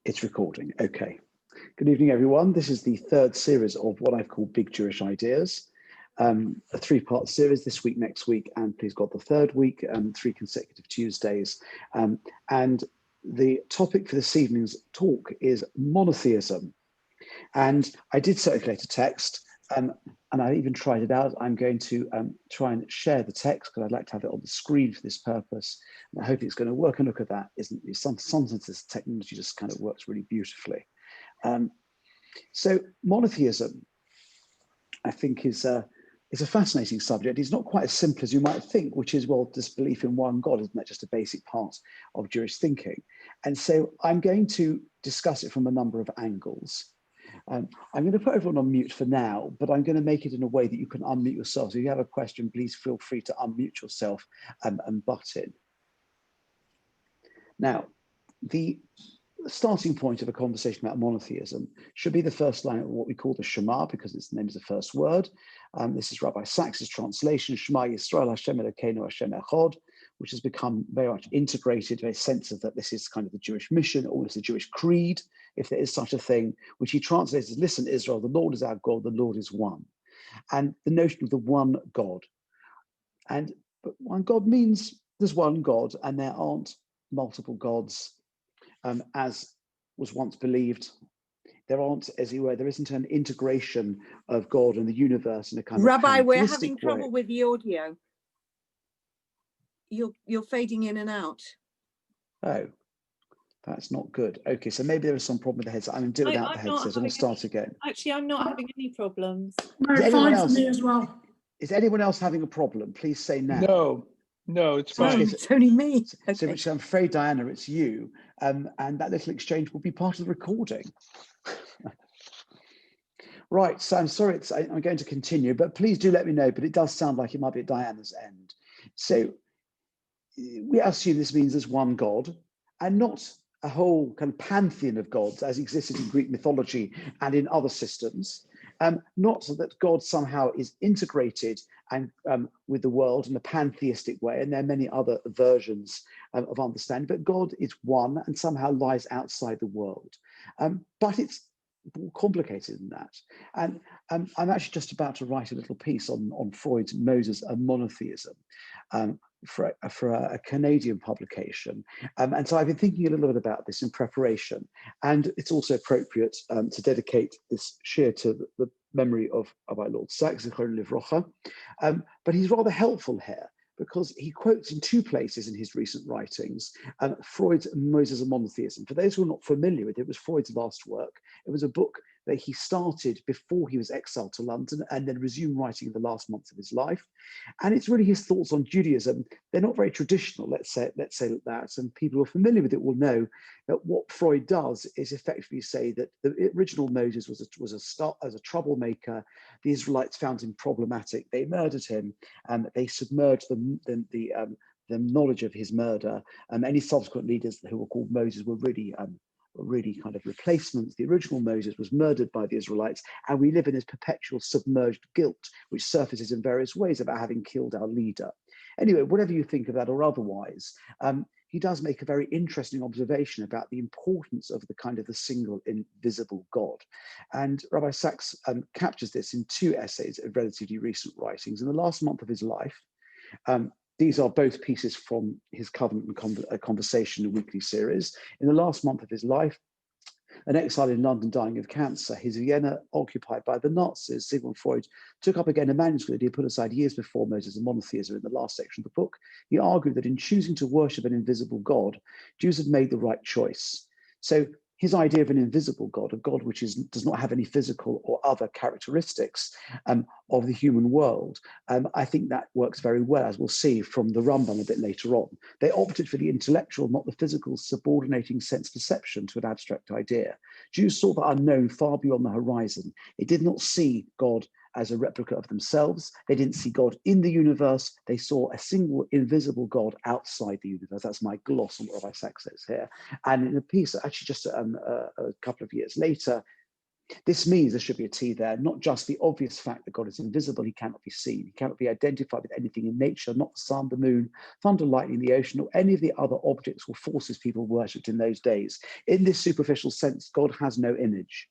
It's recording. Okay. Good evening, everyone. This is the third series of what I've called Big Jewish Ideas. A three-part series this week, next week, and please God, the third week, 3 consecutive Tuesdays. And the topic for this evening's talk is monotheism. And I did circulate a text, and I even tried it out. I'm going to try and share the text because I'd like to have it on the screen for this purpose. And I hope it's going to work. And look at that. Sometimes this technology just kind of works really beautifully. So monotheism, I think, is a fascinating subject. It's not quite as simple as you might think, which is, well, this belief in one God, isn't that just a basic part of Jewish thinking? And so I'm going to discuss it from a number of angles. I'm going to put everyone on mute for now, but I'm going to make it in a way that you can unmute yourself. So if you have a question, please feel free to unmute yourself and butt in. Now, the starting point of a conversation about monotheism should be the first line of what we call the Shema, because its name is the first word. This is Rabbi Sachs's translation, Shema Yisrael Hashem Elokeinu Hashem Echad, which has become very much integrated, very sense of that this is kind of the Jewish mission, almost a Jewish creed, if there is such a thing, which he translates as, listen, Israel, the Lord is our God, the Lord is one. And the notion of the one God. But one God means there's one God and there aren't multiple gods, as was once believed. There aren't, as it were, there isn't an integration of God and the universe in a kind of Rabbi, we're having pantheistic trouble way. with the audio. You're fading in and out. Oh, that's not good. Okay, so maybe there is some problem with the headset. I'm going to do it without the headset. I'm going to start again. Actually, I'm not having any problems. No, fine for me as well. Is anyone else having a problem? Please say now. No, it's fine. It's only me. So which I'm afraid, Diana, it's you. And that little exchange will be part of the recording. Right, so I'm sorry, I'm going to continue, but please do let me know, but it does sound like it might be at Diana's end. So we assume this means there's one God and not a whole kind of pantheon of gods as existed in Greek mythology and in other systems. Not so that God somehow is integrated and with the world in a pantheistic way, and there are many other versions of understanding, but God is one and somehow lies outside the world. But it's more complicated than that. And I'm actually just about to write a little piece on Freud's Moses and monotheism for a Canadian publication. And so I've been thinking a little bit about this in preparation. And it's also appropriate to dedicate this shir to the memory of our Lord Sachs, Zichron Livrocha. But he's rather helpful here because he quotes in 2 places in his recent writings Freud's Moses and Monotheism. For those who are not familiar with it, it was Freud's last work. It was a book that he started before he was exiled to London and then resumed writing in the last months of his life. And it's really his thoughts on Judaism. They're not very traditional, let's say that. And people who are familiar with it will know that what Freud does is effectively say that the original Moses was a troublemaker. The Israelites found him problematic. They murdered him, and they submerged the knowledge of his murder. Any subsequent leaders who were called Moses were really kind of replacements. The original Moses was murdered by the Israelites, and we live in this perpetual submerged guilt, which surfaces in various ways about having killed our leader. Anyway, whatever you think of that or otherwise, he does make a very interesting observation about the importance of the kind of the single invisible God. And Rabbi Sachs captures this in 2 essays of relatively recent writings. In the last month of his life, these are both pieces from his Covenant and Conversation weekly series. In the last month of his life, an exile in London dying of cancer, his Vienna occupied by the Nazis, Sigmund Freud took up again a manuscript he had put aside years before Moses and Monotheism in the last section of the book. He argued that in choosing to worship an invisible God, Jews had made the right choice. So his idea of an invisible God, a God which does not have any physical or other characteristics of the human world, I think that works very well, as we'll see from the Rambam a bit later on. They opted for the intellectual, not the physical, subordinating sense perception to an abstract idea. Jews saw the unknown far beyond the horizon. They did not see God as a replica of themselves. They didn't see God in the universe. They saw a single invisible God outside the universe. That's my gloss on what Rabbi Sachs says here. And in a piece, actually just a couple of years later, This means there should be a T there, not just the obvious fact that God is invisible, he cannot be seen, he cannot be identified with anything in nature, not the sun, the moon, thunder, lightning, the ocean, or any of the other objects or forces people worshipped in those days. In this superficial sense, God has no image.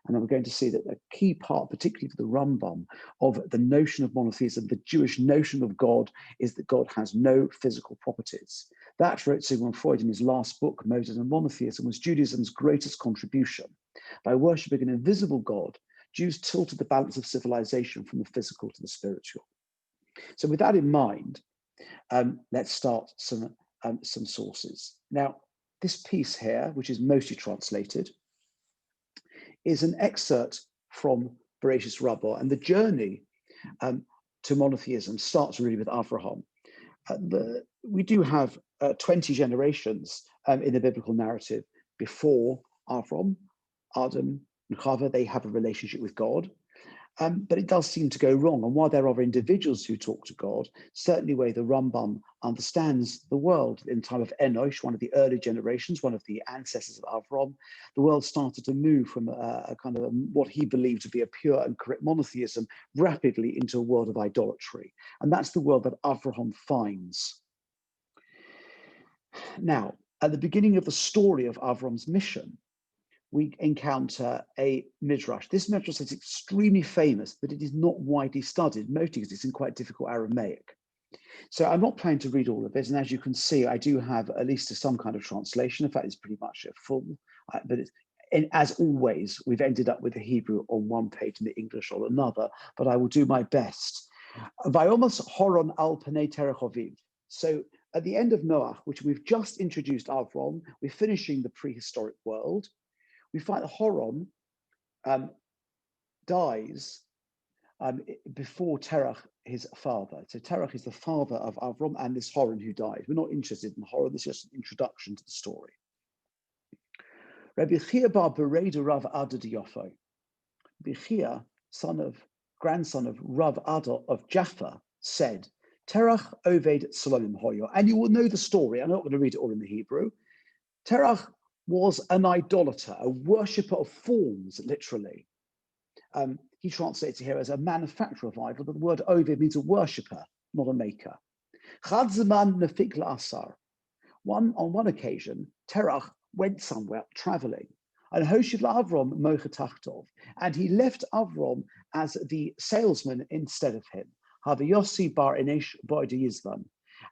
And then we're going to see that a key part, particularly for the Rambam, of the notion of monotheism, the Jewish notion of God, is that God has no physical properties. That, wrote Sigmund Freud in his last book, Moses and Monotheism, was Judaism's greatest contribution. By worshipping an invisible God, Jews tilted the balance of civilization from the physical to the spiritual. So with that in mind, let's start some sources. Now, this piece here, which is mostly translated, is an excerpt from Bereshis Rabbah, and the journey to monotheism starts really with Avraham. We do have 20 generations in the biblical narrative before Avram, Adam, and Chava. They have a relationship with God, but it does seem to go wrong. And while there are individuals who talk to God, certainly the way the Rambam understands the world in the time of Enosh, one of the early generations, one of the ancestors of Avram, the world started to move from a kind of what he believed to be a pure and correct monotheism rapidly into a world of idolatry. And that's the world that Avraham finds. Now, at the beginning of the story of Avram's mission, we encounter a Midrash. This Midrash is extremely famous, but it is not widely studied, mostly because it's in quite difficult Aramaic. So I'm not planning to read all of it. And as you can see, I do have at least some kind of translation. In fact, it's pretty much a full, but as always, we've ended up with the Hebrew on one page and the English on another, but I will do my best. Vayomas horon al panei terech aviv. So at the end of Noah, which we've just introduced Avram, we're finishing the prehistoric world. We find that Horon dies before Terach, his father. So Terach is the father of Avram and this Horon who dies. We're not interested in Horon. This is just an introduction to the story. Rabbi Chia bar Bereda Rav Ada de Yofo. Rabbi Chia, grandson of Rav Ada of Jaffa, said, Terach Oved Solomim Hoyo. And you will know the story. I'm not going to read it all in the Hebrew. Terach was an idolater, a worshipper of forms, literally. He translates it here as a manufacturer of idol, but the word Ovid means a worshipper, not a maker. On one occasion, Terach went somewhere traveling, and Hoshiv Avram Mochatachtov, and he left Avram as the salesman instead of him. Havayossi bar Enesh Boide Yizvan.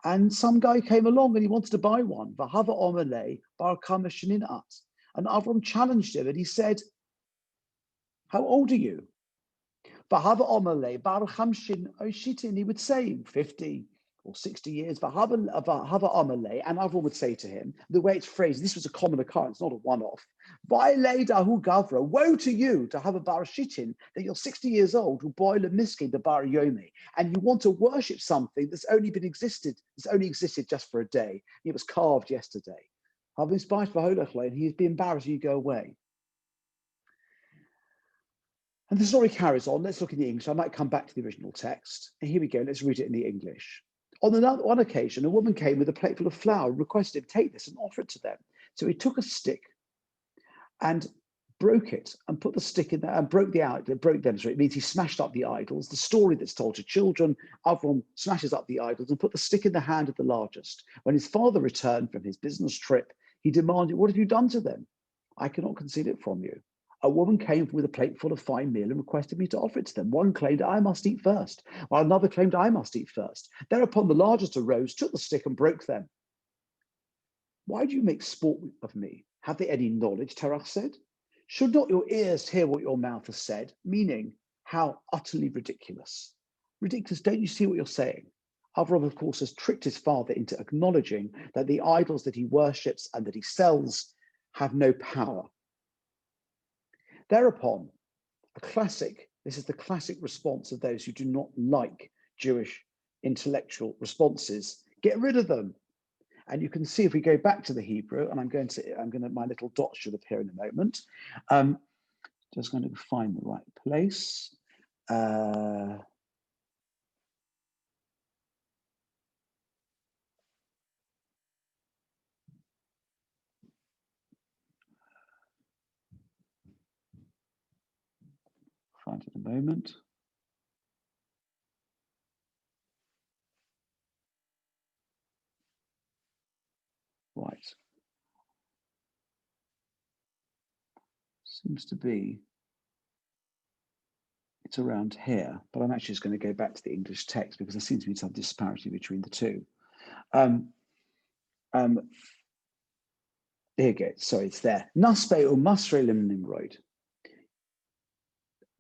And some guy came along and he wanted to buy one. Vahava Omelei bar Kamashninat. And Avram challenged him and he said, how old are you? Vahava Omelei bar Chamshin Oshitin. He would say 50 or 60 years. Vahava Omelei. And Avram would say to him, the way it's phrased, this was a common occurrence, not a one-off. Dahu Gavra, woe to you to have a bar Shitin, that you're 60 years old, who boil a miskin the bar Yomi, and you want to worship something that's only existed just for a day. It was carved yesterday. I've been spied for Holachle, and he'd be embarrassed you go away. And the story carries on. Let's look in the English. I might come back to the original text. And here we go. Let's read it in the English. On one occasion, a woman came with a plate full of flour, requested him take this and offer it to them. So he took a stick and broke it and put the stick in there and broke them. So it means he smashed up the idols. The story that's told to children, Avram smashes up the idols and put the stick in the hand of the largest. When his father returned from his business trip, he demanded, what have you done to them? I cannot conceal it from you. A woman came with a plate full of fine meal and requested me to offer it to them. One claimed I must eat first, while another claimed I must eat first. Thereupon the largest arose, took the stick and broke them. Why do you make sport of me? Have they any knowledge? Terach said. Should not your ears hear what your mouth has said? Meaning, how utterly ridiculous. Ridiculous, don't you see what you're saying? Avram, of course, has tricked his father into acknowledging that the idols that he worships and that he sells have no power. Thereupon, this is the classic response of those who do not like Jewish intellectual responses. Get rid of them. And you can see if we go back to the Hebrew, and my little dot should appear in a moment. Just going to find the right place. moment. Right. Seems to be, it's around here, but I'm actually just going to go back to the English text because there seems to be some disparity between the two. Here you go. Sorry, it's there. Naspe or Masrelim Nimrod.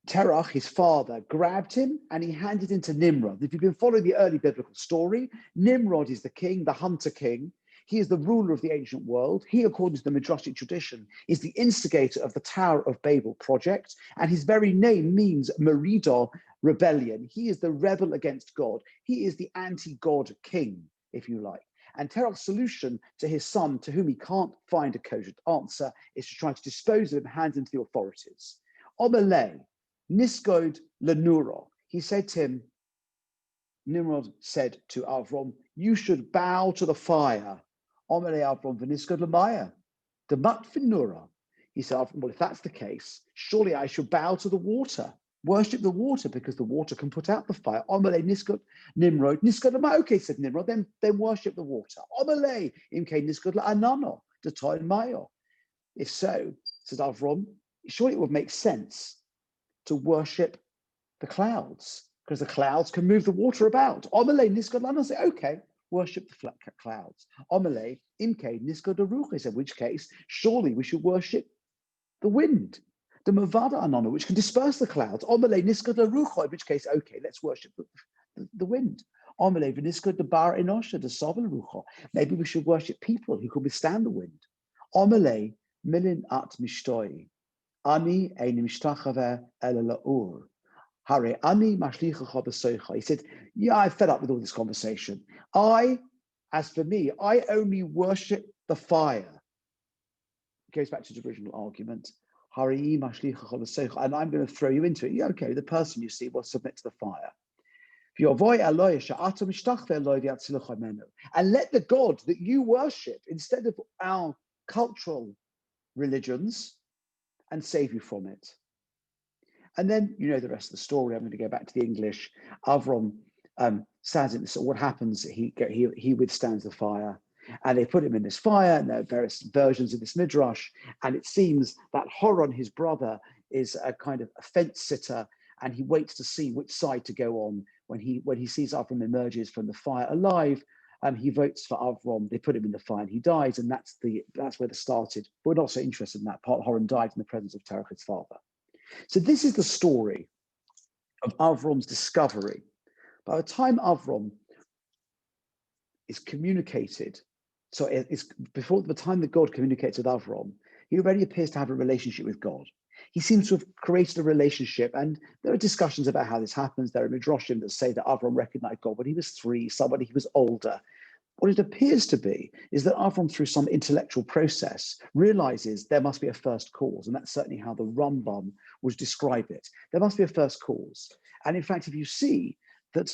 Terach, his father, grabbed him and he handed him to Nimrod. If you've been following the early biblical story, Nimrod is the king, the hunter king. He is the ruler of the ancient world. He, according to the Midrashic tradition, is the instigator of the Tower of Babel project. And his very name means Merida, rebellion. He is the rebel against God. He is the anti-God king, if you like. And Terach's solution to his son, to whom he can't find a cogent answer, is to try to dispose of him, hand him to the authorities. Omeleh, Nisgod Lenura. He said to him, Nimrod said to Avram, you should bow to the fire. Omeleh Avram v'nisgod lemaya, demat v'nura. He said, well, if that's the case, surely I should bow to the water, worship the water, because the water can put out the fire. Omeleh nisgod Nimrod, nisgod lemaya. Okay, said Nimrod, then worship the water. Omeleh imke nisgod le'anano, detoy mayo. If so, said Avram, surely it would make sense to worship the clouds, because the clouds can move the water about. Omeleh nisgod lana. Say, okay, worship the clouds. Omeleh imke nisgod aruch. Said, in which case, surely we should worship the wind, the mavada anana, which can disperse the clouds. Omeleh nisgod aruch. In which case, okay, let's worship the wind. Omeleh v'nisgod the bar enosha, the sovel rucha. Maybe we should worship people who can withstand the wind. Omeleh milin at mishtoi. Ani ein mishtachave el la'ur. Hare ani mashlichacha b'soicha. He said, yeah, I'm fed up with all this conversation. As for me, I only worship the fire. It goes back to the original argument. Hare mashlichacha b'soicha. And I'm going to throw you into it. Yeah, okay, the person you see will submit to the fire. And let the God that you worship, instead of our cultural religions, and save you from it. And then you know the rest of the story. I'm going to go back to the English. Avram stands in this. So what happens? He withstands the fire, and they put him in this fire. And there are various versions of this midrash. And it seems that Horon, his brother, is a kind of a fence sitter, and he waits to see which side to go on. When he sees Avram emerges from the fire alive, he votes for Avram. They put him in the fire, and he dies. And that's where it started. But we're not so interested in that part. Horon died in the presence of Terach, his father. So this is the story of Avram's discovery. By the time Avram is communicated, so it's before the time that God communicates with Avram, he already appears to have a relationship with God. He seems to have created a relationship, and there are discussions about how this happens. There are midrashim that say that Avram recognized God when he was 3, somebody he was older. What it appears to be is that Avram, through some intellectual process, realizes there must be a first cause. And that's certainly how the Rambam would describe it. There must be a first cause. And in fact, if you see that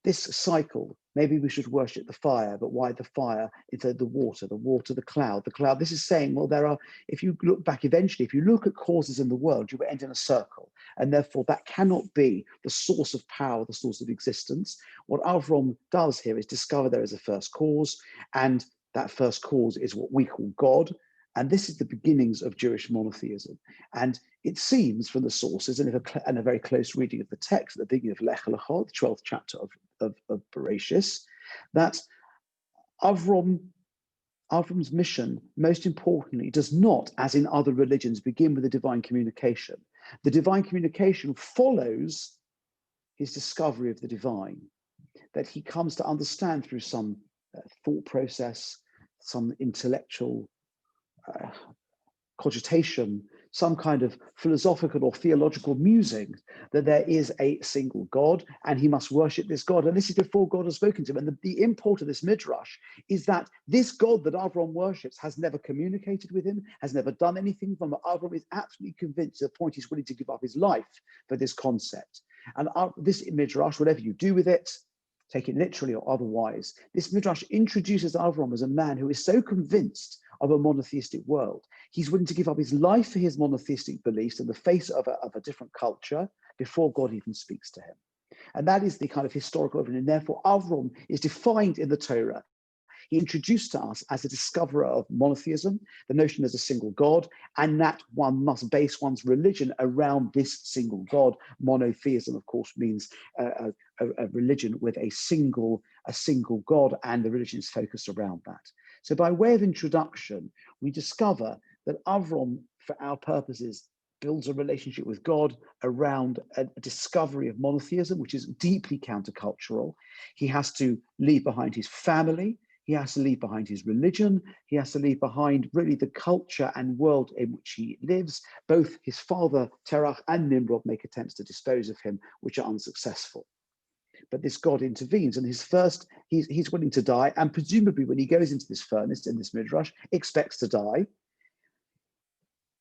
this cycle, maybe we should worship the fire, but why the fire instead of the water, the cloud, this is saying, well, if you look back eventually, if you look at causes in the world, you will end in a circle. And therefore that cannot be the source of power, the source of existence. What Avram does here is discover there is a first cause, and that first cause is what we call God. And this is the beginnings of Jewish monotheism. And it seems from the sources, and a very close reading of the text at the beginning of Lech Lecha, the 12th chapter of Bereshis, that Avram's mission, most importantly, does not, as in other religions, begin with a divine communication. The divine communication follows his discovery of the divine, that he comes to understand through some thought process, some intellectual cogitation, some kind of philosophical or theological musing, that there is a single God and he must worship this God. And this is before God has spoken to him. And the import of this midrash is that this God that Avram worships has never communicated with him, has never done anything from him. Avram is absolutely convinced to the point he's willing to give up his life for this concept. And this midrash, whatever you do with it, take it literally or otherwise, this midrash introduces Avram as a man who is so convinced of a monotheistic world. He's willing to give up his life for his monotheistic beliefs in the face of a different culture before God even speaks to him. And that is the kind of historical evidence. And therefore, Avram is defined in the Torah. He introduced to us as a discoverer of monotheism, the notion there's a single God, and that one must base one's religion around this single God. Monotheism, of course, means a religion with a single God, and the religion is focused around that. So by way of introduction, we discover that Avram, for our purposes, builds a relationship with God around a discovery of monotheism, which is deeply countercultural. He has to leave behind his family. He has to leave behind his religion. He has to leave behind really the culture and world in which he lives. Both his father, Terach, and Nimrod make attempts to dispose of him, which are unsuccessful. But this God intervenes, and he's willing to die, and presumably when he goes into this furnace, in this Midrash, expects to die.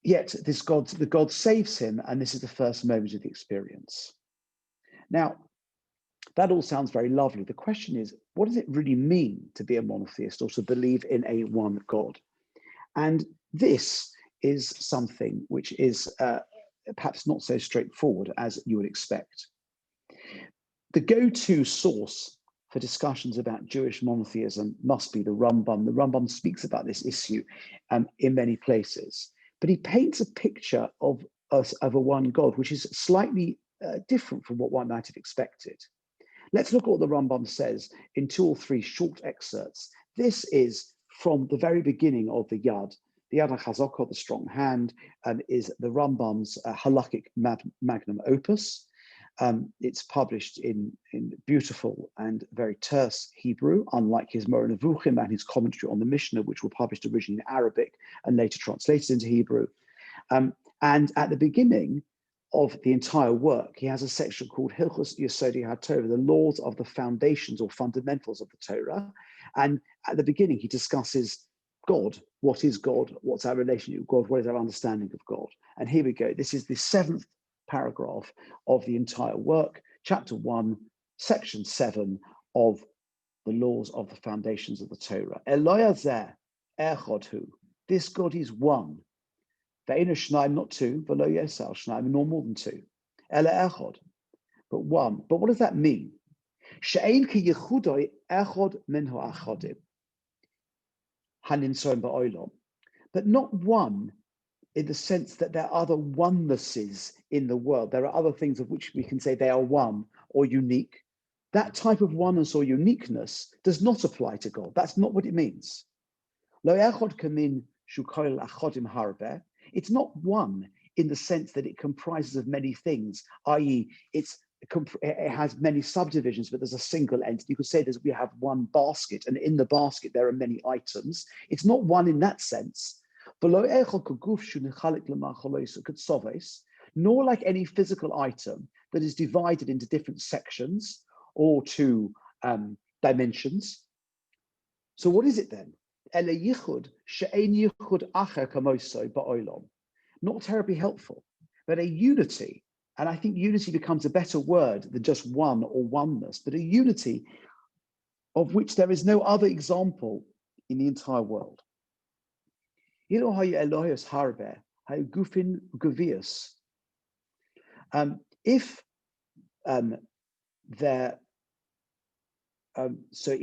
Yet the God saves him, and this is the first moment of the experience. Now, that all sounds very lovely. The question is, what does it really mean to be a monotheist or to believe in a one God? And this is something which is perhaps not so straightforward as you would expect. The go-to source for discussions about Jewish monotheism must be the Rambam. The Rambam speaks about this issue in many places, but he paints a picture of a one God, which is slightly different from what one might have expected. Let's look at what the Rambam says in 2 or 3 short excerpts. This is from the very beginning of the Yad. The Yad HaChazakah, the strong hand, is the Rambam's halakhic magnum opus. It's published in beautiful and very terse Hebrew, unlike his Moreh Nevuchim and his commentary on the Mishnah, which were published originally in Arabic and later translated into Hebrew. And at the beginning of the entire work, he has a section called Hilchos Yesodi HaTorah, the laws of the foundations or fundamentals of the Torah. And at the beginning, he discusses God. What is God? What's our relationship with God? What is our understanding of God? And here we go. This is the 7th paragraph of the entire work, chapter 1, section 7 of the laws of the foundations of the Torah. Eloyazeh echad hu. This God is one. Ve'ena shnaim, not two, v'lo yesal shnaim, nor more than two. Ele echad, but one. But what does that mean? She'ein ki yechudoi echad min ha'achadim. Haninsoim ba'olam. But not one in the sense that there are other onenesses in the world. There are other things of which we can say they are one or unique. That type of oneness or uniqueness does not apply to God. That's not what it means. Lo echad kamin shukoil achodim harbeh. It's not one in the sense that it comprises of many things, i.e. it has many subdivisions, but there's a single entity. You could say we have one basket, and in the basket there are many items. It's not one in that sense. Nor like any physical item that is divided into different sections or to dimensions. So what is it then? Not terribly helpful, but a unity. And I think unity becomes a better word than just one or oneness, but a unity of which there is no other example in the entire world. If there so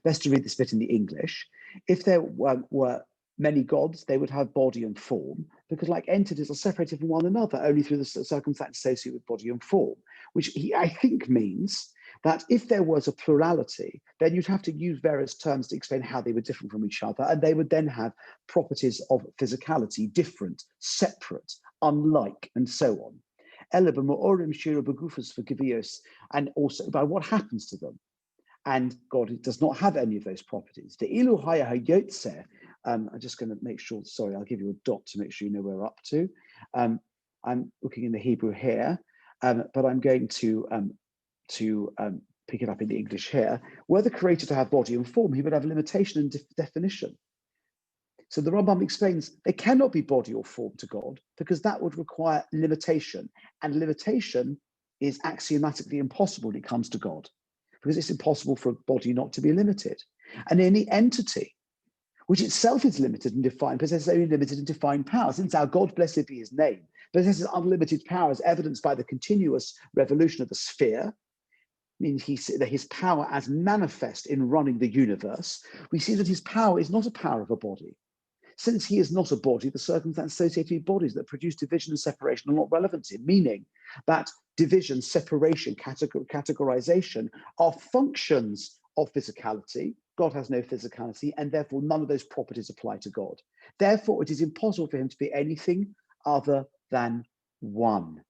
best to read this bit in the English. If there were many gods, they would have body and form, because like entities are separated from one another only through the circumstance associated with body and form, which I think means that if there was a plurality, then you'd have to use various terms to explain how they were different from each other, and they would then have properties of physicality, different, separate, unlike, and so on. And also by what happens to them. And God does not have any of those properties. I'm just going to make sure, sorry, I'll give you a dot to make sure you know where we're up to. I'm looking in the Hebrew here, but I'm going to pick it up in the English here. Were the creator to have body and form, he would have limitation and definition. So the Rambam explains there cannot be body or form to God because that would require limitation, and limitation is axiomatically impossible when it comes to God. because it's impossible for a body not to be limited. And any entity, which itself is limited and defined, possesses only limited and defined power. Since our God, blessed be his name, possesses unlimited power as evidenced by the continuous revolution of the sphere, means that his power as manifest in running the universe, we see that his power is not a power of a body. Since he is not a body, the circumstances associated with bodies that produce division and separation are not relevant to him, meaning that division, separation, categorization are functions of physicality. God has no physicality, and therefore none of those properties apply to God. Therefore, it is impossible for him to be anything other than one.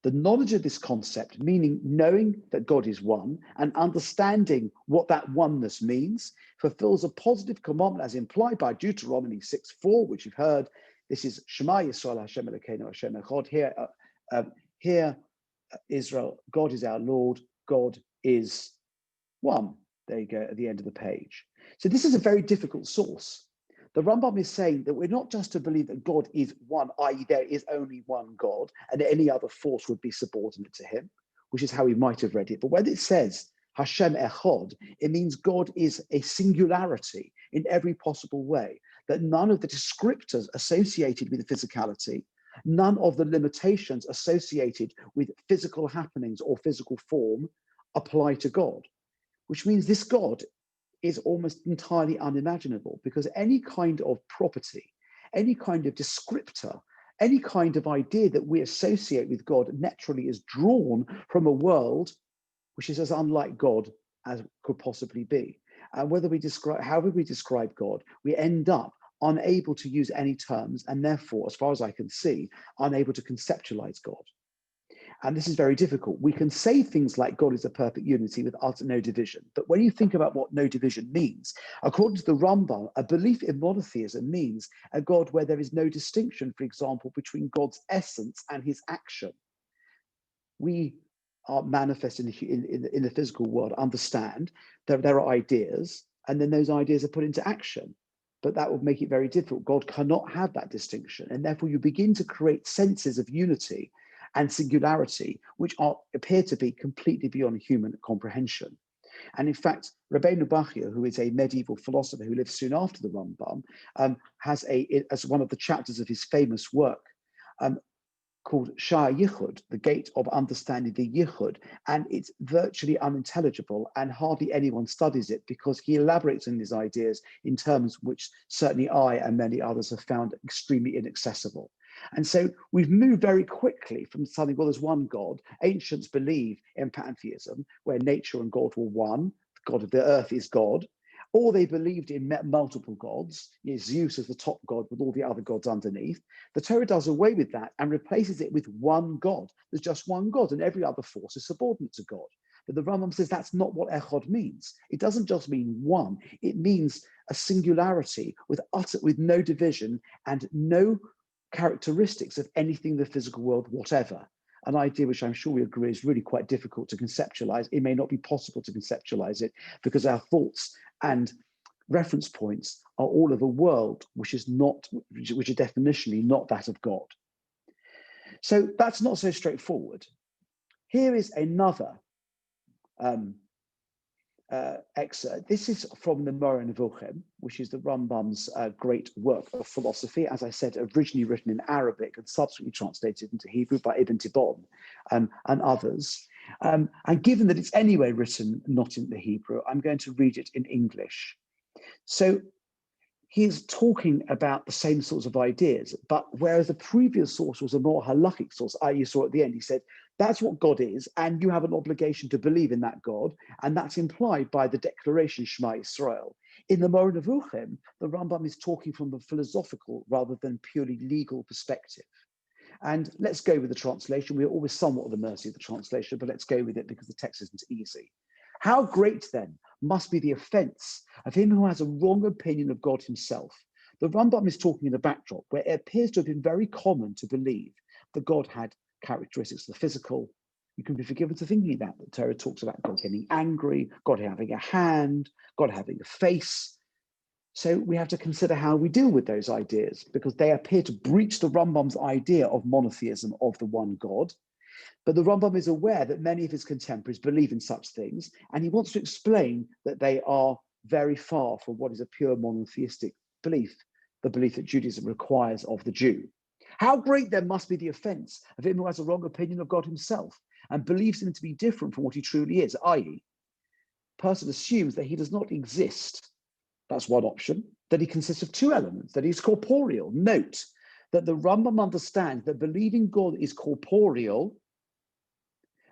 The knowledge of this concept, meaning knowing that God is one and understanding what that oneness means, fulfills a positive commandment as implied by Deuteronomy 6:4, which you've heard. This is Shema Yisrael Hashem Elokeinu Hashem Echad. Here, Israel, God is our Lord, God is one. There you go, at the end of the page. So this is a very difficult source. The Rambam is saying that we're not just to believe that God is one, i.e. there is only one God, and any other force would be subordinate to him, which is how we might have read it. But when it says Hashem Echad, it means God is a singularity in every possible way, that none of the descriptors associated with physicality, none of the limitations associated with physical happenings or physical form apply to God, which means this God is almost entirely unimaginable, because any kind of property, any kind of descriptor, any kind of idea that we associate with God naturally is drawn from a world which is as unlike God as could possibly be. And however we describe God, we end up unable to use any terms, and therefore, as far as I can see, unable to conceptualize God. And this is very difficult. We can say things like God is a perfect unity with utter no division. But when you think about what no division means, according to the Rambam, a belief in monotheism means a God where there is no distinction, for example, between God's essence and his action. We are manifest in the physical world, understand that there are ideas, and then those ideas are put into action. But that would make it very difficult. God cannot have that distinction. And therefore, you begin to create senses of unity and singularity, which appear to be completely beyond human comprehension. And in fact, Rabbeinu Bachya, who is a medieval philosopher who lived soon after the Rambam, has as one of the chapters of his famous work called Shah Yichud, the gate of understanding the Yichud, and it's virtually unintelligible and hardly anyone studies it, because he elaborates on his ideas in terms which certainly I and many others have found extremely inaccessible. And so we've moved very quickly from something, well, there's one God. Ancients believe in pantheism, where nature and God were one. The God of the earth is God. Or they believed in multiple gods. Zeus is the top god with all the other gods underneath. The Torah does away with that and replaces it with one God. There's just one God, and every other force is subordinate to God. But the Rambam says that's not what Echad means. It doesn't just mean one. It means a singularity with no division and no characteristics of anything in the physical world whatever. An idea which I'm sure we agree is really quite difficult to conceptualize. It may not be possible to conceptualize it because our thoughts and reference points are all of a world which are definitionally not that of God. So that's not so straightforward. Here is another excerpt. This is from the Moreh Nevuchim, which is the Rambam's great work of philosophy, as I said, originally written in Arabic and subsequently translated into Hebrew by Ibn Tibbon and others. And given that it's anyway written not in the Hebrew, I'm going to read it in English. So he's talking about the same sorts of ideas, but whereas the previous source was a more halakhic source, you saw at the end, he said, that's what God is, and you have an obligation to believe in that God, and that's implied by the declaration Shema Yisrael. In the Moreh Nevuchim, the Rambam is talking from a philosophical rather than purely legal perspective. And let's go with the translation. We're always somewhat at the mercy of the translation, but let's go with it because the text isn't easy. How great then must be the offense of him who has a wrong opinion of God himself. The Rambam is talking in a backdrop where it appears to have been very common to believe that God had characteristics of the physical. You can be forgiven for thinking that. The Torah talks about God getting angry, God having a hand, God having a face. So we have to consider how we deal with those ideas, because they appear to breach the Rambam's idea of monotheism, of the one God. But the Rambam is aware that many of his contemporaries believe in such things, and he wants to explain that they are very far from what is a pure monotheistic belief, the belief that Judaism requires of the Jew. How great then must be the offense of him who has a wrong opinion of God himself and believes him to be different from what he truly is, i.e., person assumes that he does not exist. That's one option, that he consists of two elements, that he's corporeal. Note that the Rambam understands that believing God is corporeal,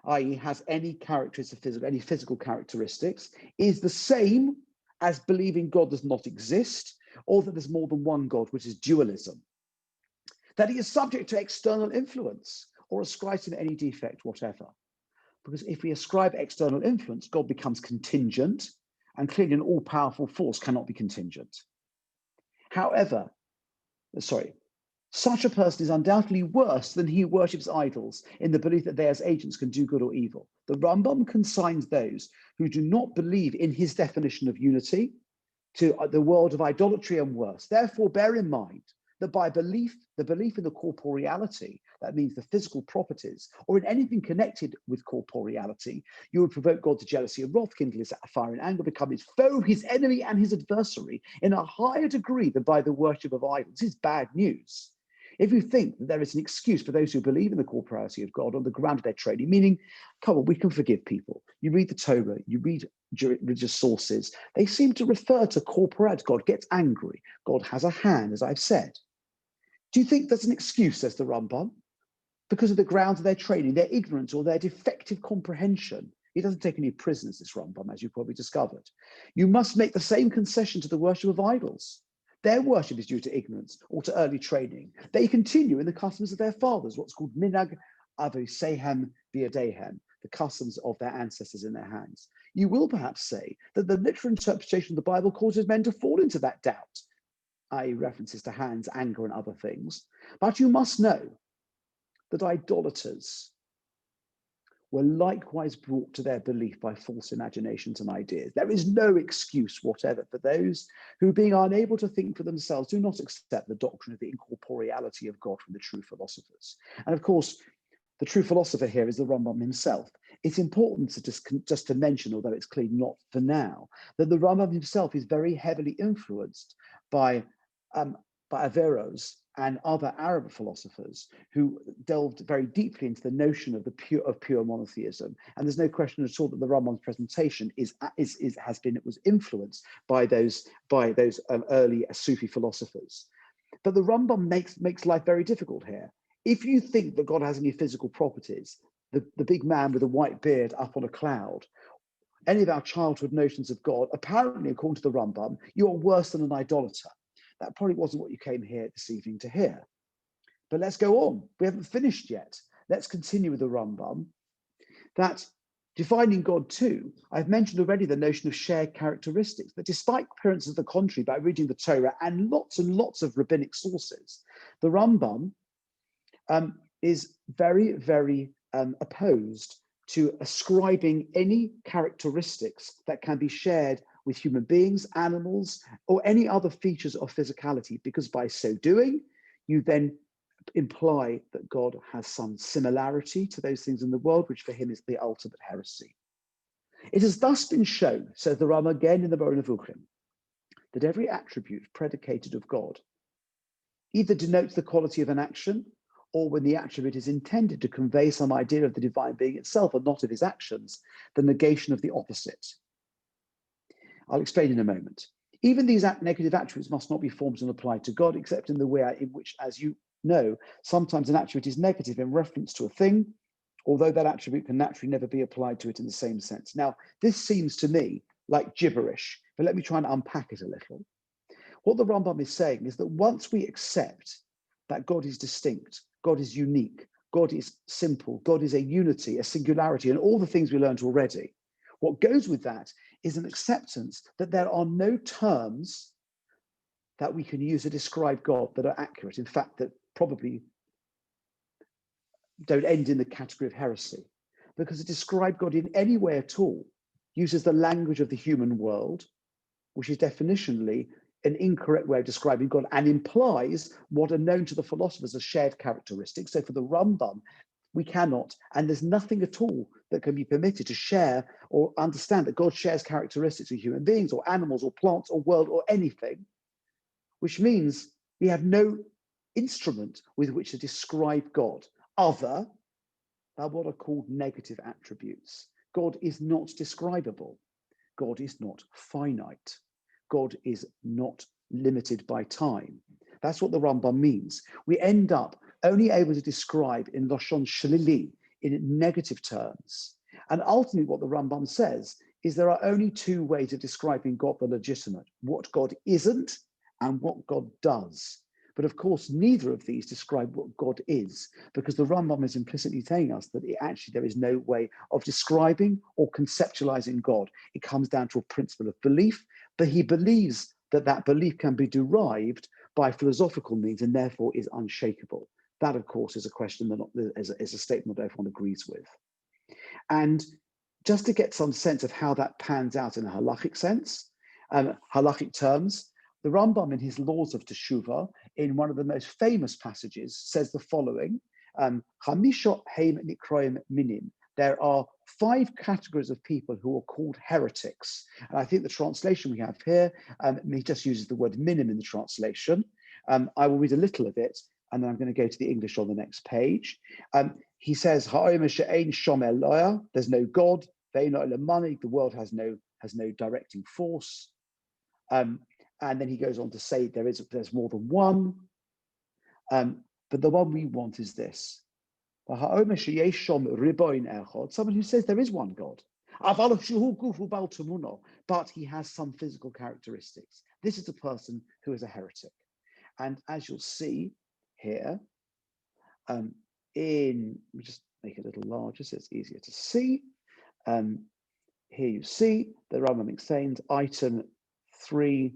i.e. has any characteristics, any physical characteristics, is the same as believing God does not exist, or that there's more than one God, which is dualism. That he is subject to external influence or ascribes to him any defect, whatever. Because if we ascribe external influence, God becomes contingent, and clearly an all-powerful force cannot be contingent. However, such a person is undoubtedly worse than he who worships idols in the belief that they as agents can do good or evil. The Rambam consigns those who do not believe in his definition of unity to the world of idolatry and worse. Therefore, bear in mind that by belief, the belief in the corporeality, that means the physical properties, or in anything connected with corporeality, you would provoke God to jealousy and wrath, kindle his fire and anger, become his foe, his enemy, and his adversary in a higher degree than by the worship of idols. This is bad news. If you think that there is an excuse for those who believe in the corporeality of God on the ground of their training, meaning, come on, we can forgive people. You read the Torah, you read religious sources, they seem to refer to corporeality. God gets angry. God has a hand, as I've said. Do you think that's an excuse, says the Rambam? Because of the grounds of their training, their ignorance, or their defective comprehension. He doesn't take any prisoners, this Rambam, as you probably discovered. You must make the same concession to the worship of idols. Their worship is due to ignorance or to early training. They continue in the customs of their fathers, what's called minag avosehem v'yadehem, the customs of their ancestors in their hands. You will perhaps say that the literal interpretation of the Bible causes men to fall into that doubt, i.e. references to hands, anger, and other things. But you must know that idolaters were likewise brought to their belief by false imaginations and ideas. There is no excuse whatever for those who, being unable to think for themselves, do not accept the doctrine of the incorporeality of God from the true philosophers. And of course, the true philosopher here is the Rambam himself. It's important to just to mention, although it's clearly not for now, that the Rambam himself is very heavily influenced by Averroes and other Arab philosophers who delved very deeply into the notion of pure monotheism. And there's no question at all that the Rambam's presentation was influenced by those early Sufi philosophers. But the Rambam makes life very difficult here. If you think that God has any physical properties, the big man with a white beard up on a cloud, any of our childhood notions of God, apparently, according to the Rambam, you are worse than an idolater. That probably wasn't what you came here this evening to hear. But let's go on. We haven't finished yet. Let's continue with the Rambam. That defining God too, I've mentioned already the notion of shared characteristics, that despite appearances of the contrary by reading the Torah and lots of rabbinic sources, the Rambam is very, very opposed to ascribing any characteristics that can be shared with human beings, animals, or any other features of physicality, because by so doing, you then imply that God has some similarity to those things in the world, which for him is the ultimate heresy. It has thus been shown, says the Rambam again in the Monotheism, that every attribute predicated of God either denotes the quality of an action, or when the attribute is intended to convey some idea of the divine being itself and not of his actions, the negation of the opposite. I'll explain in a moment. Even these negative attributes must not be formed and applied to God, except in the way in which, as you know, sometimes an attribute is negative in reference to a thing, although that attribute can naturally never be applied to it in the same sense. Now, this seems to me like gibberish, but let me try and unpack it a little. What the Rambam is saying is that once we accept that God is distinct, God is unique, God is simple, God is a unity, a singularity, and all the things we learned already, what goes with that is an acceptance that there are no terms that we can use to describe God that are accurate. In fact, that probably don't end in the category of heresy, because to describe God in any way at all uses the language of the human world, which is definitionally an incorrect way of describing God, and implies what are known to the philosophers as shared characteristics. So for the Rambam, We cannot, and there's nothing at all that can be permitted to share or understand that God shares characteristics with human beings or animals or plants or world or anything, which means we have no instrument with which to describe God other than what are called negative attributes. God is not describable. God is not finite. God is not limited by time. That's what the Rambam means. We end up only able to describe in Lashon Shlili, in negative terms. And ultimately what the Rambam says is there are only two ways of describing God the legitimate, what God isn't and what God does. But of course, neither of these describe what God is, because the Rambam is implicitly telling us that there is no way of describing or conceptualizing God. It comes down to a principle of belief, but he believes that that belief can be derived by philosophical means and therefore is unshakable. That, of course, is a question that is a statement that everyone agrees with. And just to get some sense of how that pans out in a halachic sense, halachic terms, the Rambam in his Laws of Teshuvah, in one of the most famous passages, says the following, Chamisha heim nikroim minim. There are 5 categories of people who are called heretics. And I think the translation we have here, he just uses the word minim in the translation. I will read a little of it, and then I'm going to go to the English on the next page. He says, there's no God, the world has no directing force. And then he goes on to say there's more than one. But the one we want is this. Someone who says there is one God, but he has some physical characteristics. This is a person who is a heretic. And as you'll see here, let me just make it a little larger so it's easier to see. Here you see the Rambam explains item 3.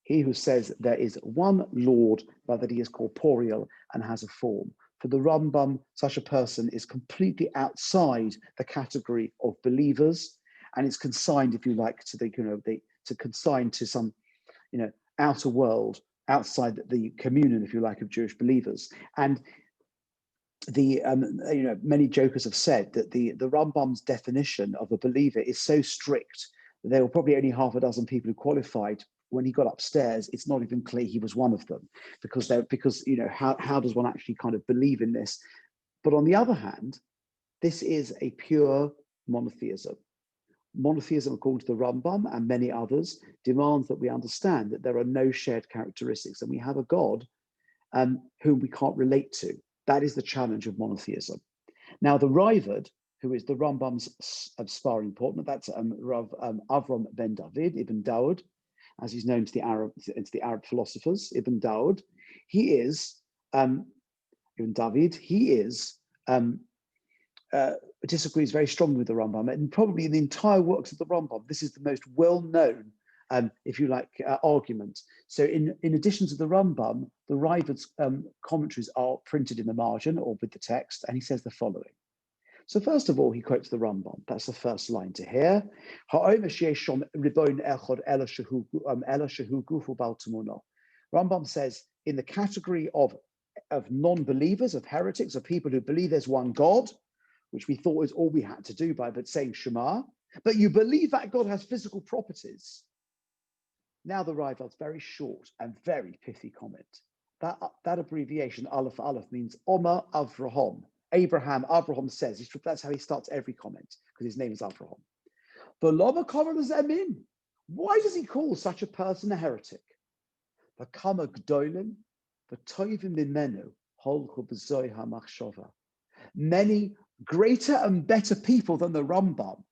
He who says there is one Lord, but that he is corporeal and has a form. For the Rambam, such a person is completely outside the category of believers, and it's consigned, if you like, consigned to some, outer world, outside the communion, if you like, of Jewish believers. And the many jokers have said that the Rambam's definition of a believer is so strict that there were probably only half a dozen people who qualified. When he got upstairs, it's not even clear he was one of them, because how does one actually kind of believe in this? But on the other hand, this is a pure monotheism. Monotheism, according to the Rambam and many others, demands that we understand that there are no shared characteristics, and we have a God whom we can't relate to. That is the challenge of monotheism. Now, the Raavad, who is the Rambam's sparring partner, that's Rav Avram ben David, Ibn Dawud, as he's known to the Arab philosophers, Ibn Dawud. He is Ibn David. He is disagrees very strongly with the Rambam, and probably in the entire works of the Rambam, this is the most well-known, if you like, argument. So, in addition to the Rambam, the Raavad's commentaries are printed in the margin or with the text, and he says the following. So first of all, he quotes the Rambam. That's the first line to hear. Rambam says, in the category of non-believers, of heretics, of people who believe there's one God, which we thought was all we had to do by saying Shema, but you believe that God has physical properties. Now the Raavad's very short and very pithy comment. That abbreviation, Aleph Aleph, means Omer Avraham. Abraham says, that's how he starts every comment, because his name is Avraham. Why does he call such a person a heretic? Many greater and better people than the Rambam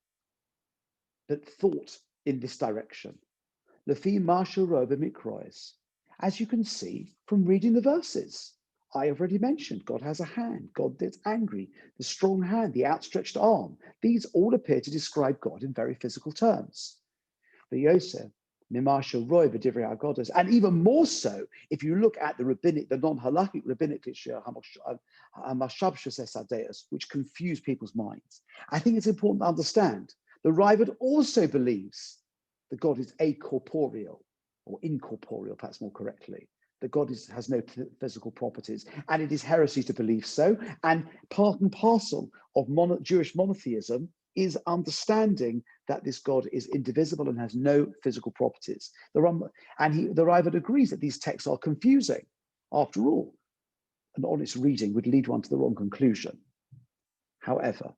that thought in this direction. As you can see from reading the verses, I have already mentioned God has a hand, God that's angry, the strong hand, the outstretched arm. These all appear to describe God in very physical terms. And even more so, if you look at the rabbinic, the non-halakhic rabbinic literature, which confuse people's minds. I think it's important to understand the Raavad also believes that God is acorporeal, or incorporeal, perhaps more correctly. that God has no physical properties, and it is heresy to believe so. And part and parcel of Jewish monotheism is understanding that this God is indivisible and has no physical properties. The Rambam agrees that these texts are confusing. After all, an honest reading would lead one to the wrong conclusion. However,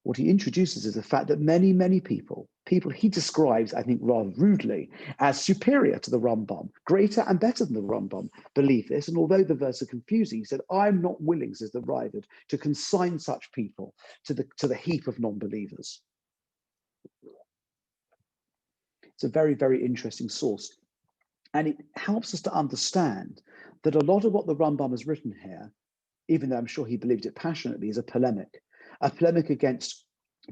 what he introduces is the fact that many, many people he describes, I think rather rudely, as superior to the Rambam, greater and better than the Rambam, believe this. And although the verse are confusing, he said, I'm not willing, says the Raavad, to consign such people to the heap of non-believers. It's a very, very interesting source. And it helps us to understand that a lot of what the Rambam has written here, even though I'm sure he believed it passionately, is a polemic against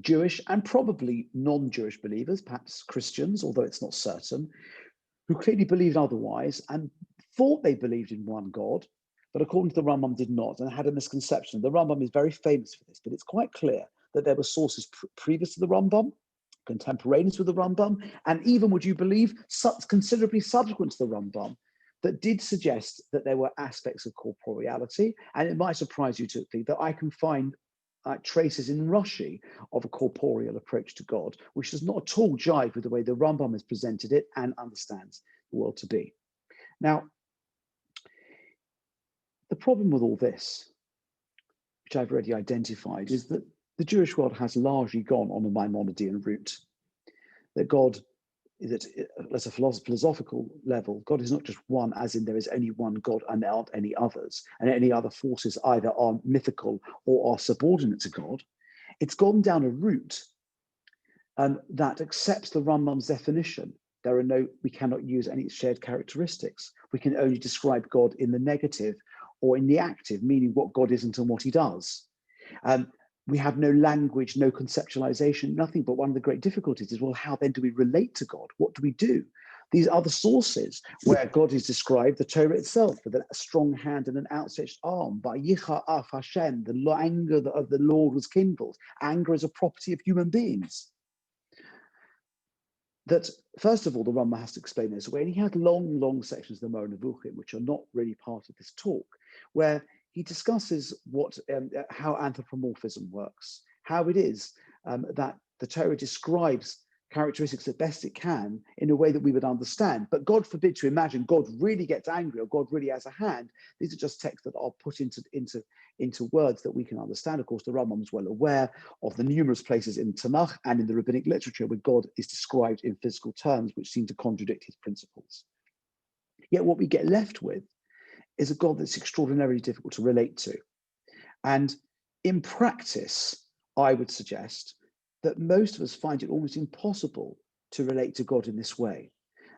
Jewish and probably non-Jewish believers, perhaps Christians, although it's not certain, who clearly believed otherwise and thought they believed in one God, but according to the Rambam did not and had a misconception. The Rambam is very famous for this, but it's quite clear that there were sources previous to the Rambam, contemporaneous with the Rambam, and even, would you believe, considerably subsequent to the Rambam, that did suggest that there were aspects of corporeality. And it might surprise you to think that I can find traces in Rashi of a corporeal approach to God, which does not at all jive with the way the Rambam has presented it and understands the world to be. Now, the problem with all this, which I've already identified, is that the Jewish world has largely gone on a Maimonidean route. That God, that at a philosophical level, God is not just one, as in there is only one God and there aren't any others, and any other forces either are mythical or are subordinate to God. It's gone down a route that accepts the Rambam's definition. We cannot use any shared characteristics. We can only describe God in the negative or in the active, meaning what God isn't and what he does. We have no language, no conceptualization, nothing. But one of the great difficulties is, well, how then do we relate to God? What do we do? These other sources where God is described, the Torah itself, with a strong hand and an outstretched arm, by Yicha Af Hashem, the anger of the Lord was kindled. Anger is a property of human beings. That, first of all, the Rambam has to explain this away. And he had long, long sections of the Moreh Nevuchim, which are not really part of this talk, where he discusses how anthropomorphism works, how it is that the Torah describes characteristics as best it can in a way that we would understand. But God forbid to imagine God really gets angry or God really has a hand. These are just texts that are put into words that we can understand. Of course, the Rambam is well aware of the numerous places in Tanakh and in the rabbinic literature where God is described in physical terms which seem to contradict his principles. Yet what we get left with is a God that's extraordinarily difficult to relate to. And in practice, I would suggest that most of us find it almost impossible to relate to God in this way.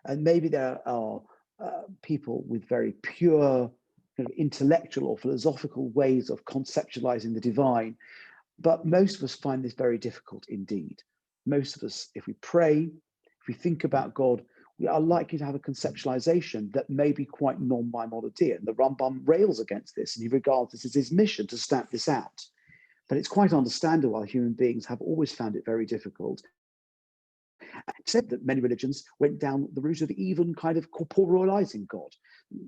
And maybe there are people with very pure kind of intellectual or philosophical ways of conceptualizing the divine, but most of us find this very difficult indeed. Most of us, if we pray, if we think about God, we are likely to have a conceptualization that may be quite non-Maimonidean. The Rambam rails against this, and he regards this as his mission to stamp this out. But it's quite understandable why human beings have always found it very difficult. Except that many religions went down the route of even kind of corporealizing God.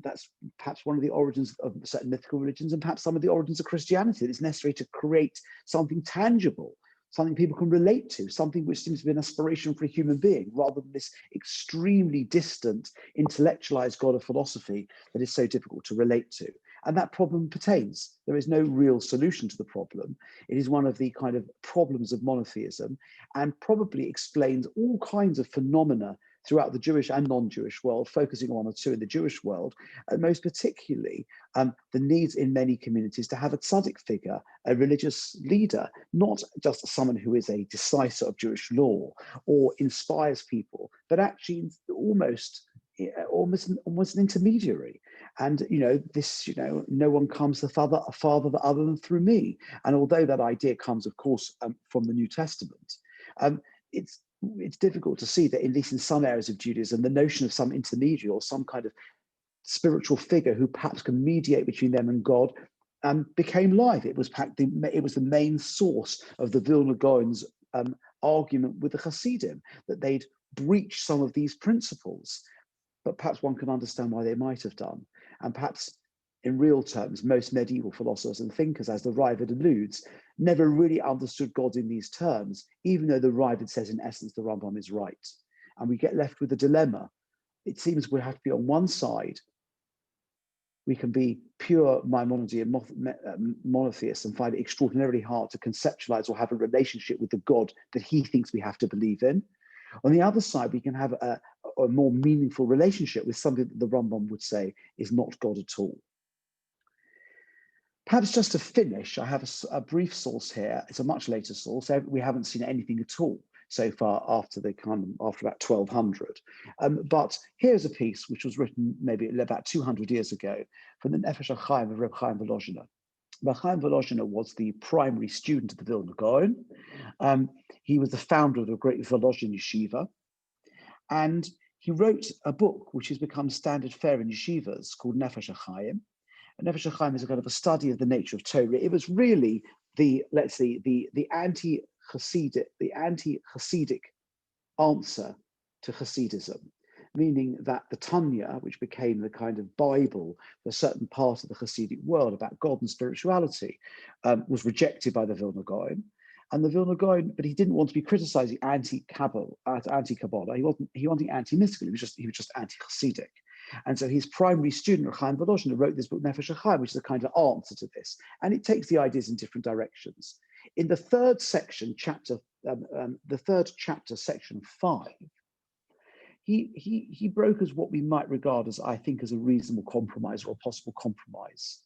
That's perhaps one of the origins of certain mythical religions, and perhaps some of the origins of Christianity. It's necessary to create something tangible, something people can relate to, something which seems to be an aspiration for a human being, rather than this extremely distant, intellectualized God of philosophy that is so difficult to relate to. And that problem pertains. There is no real solution to the problem. It is one of the kind of problems of monotheism, and probably explains all kinds of phenomena throughout the Jewish and non-Jewish world, focusing on one or two in the Jewish world, and most particularly the needs in many communities to have a tzaddik figure, a religious leader, not just someone who is a decisor of Jewish law or inspires people, but actually almost an intermediary. And no one comes to the Father other than through me. And although that idea comes, of course, from the New Testament, it's difficult to see that, at least in some areas of Judaism, the notion of some intermediary or some kind of spiritual figure who perhaps can mediate between them and God became live. It was the main source of the Vilna Gaon's argument with the Hasidim, that they'd breached some of these principles. but perhaps one can understand why they might have done. And perhaps in real terms, most medieval philosophers and thinkers, as the Raavad alludes, never really understood God in these terms, even though the Raavad says in essence the Rambam is right. And we get left with a dilemma. It seems we have to be on one side. We can be pure Maimonidean monotheists and find it extraordinarily hard to conceptualize or have a relationship with the God that he thinks we have to believe in. On the other side, we can have a more meaningful relationship with something that the Rambam would say is not God at all. Perhaps just to finish, I have a brief source here. It's a much later source. We haven't seen anything at all so far after about 1200. But here's a piece which was written maybe about 200 years ago from the Nefesh HaChaim of Reb Chaim Volozhiner. Reb Chaim Volozhiner was the primary student of the Vilna Gaon. He was the founder of the great Volozhin Yeshiva. And he wrote a book which has become standard fare in yeshivas called Nefesh HaChaim. And Nefesh HaChaim is a kind of a study of the nature of Torah. It was really the anti-Hasidic answer to Hasidism, meaning that the Tanya, which became the kind of Bible for a certain part of the Hasidic world about God and spirituality, was rejected by the Vilna Gaon. And the Vilna Gaon, but he didn't want to be criticizing anti-Kabbalah. He wasn't anti-mystical. He was just anti-Hasidic. And so his primary student, Chaim Volozhiner, wrote this book, Nefesh HaChaim, which is a kind of answer to this. And it takes the ideas in different directions. In the third section, section 5, he brokers what we might regard as, I think, as a reasonable compromise or a possible compromise.